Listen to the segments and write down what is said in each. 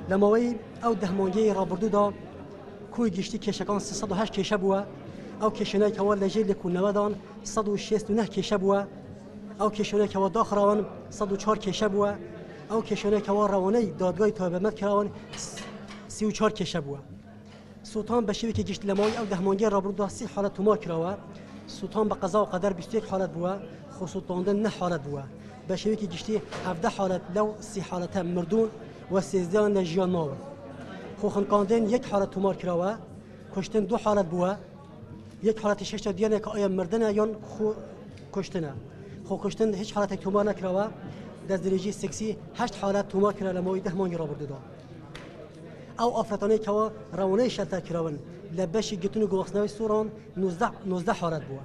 لماوی او دهمانگی رابردو دا کوی گشتی کشکان 308 کشه بوده او کشنای که ول لجیل کنوادان 169 کشه بوده او کشنای که ول داخراون 104 کشه بوده او کشنای که ول روانی دادگاه تابعیت کراون 34 کشه بوده سلطان بشوی که گشت لماوی او دهمانگی رابردو 30 حالت تومار کراوه سلطان به قضا و قدر 21 حالت بوده خو سلطان نه حالت بوده بشوی که گشتی 17 حالت لو 30 حالت مردون و 13 نجیان ماوه خو خنقاندن یک حالت تومار کراوه کشتن 2 حالت بوده یک حالت 6 تا دیانه که آیا مردنه یا خو کشتنه خو کشتن هیچ حالت تومار نکراوه در درجه سکسی 8 حالت تومار کرا لماوی دهمانگی رابرده دا او افراتانی که روانه شلتر کراون لبشی گتون گوخسنوی سوران 19 حالت بوده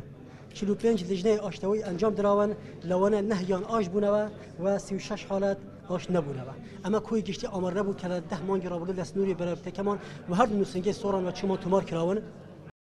45 لجنه آشتوی انجام دراون لوانه نهیان آش بونه و 36 حالت آش نبونه اما کوی گشتی آمر نبود که دهمانگی رابرده لسنوری برای تکمان و هر دو نوسنگی سوران و چما تومار کراون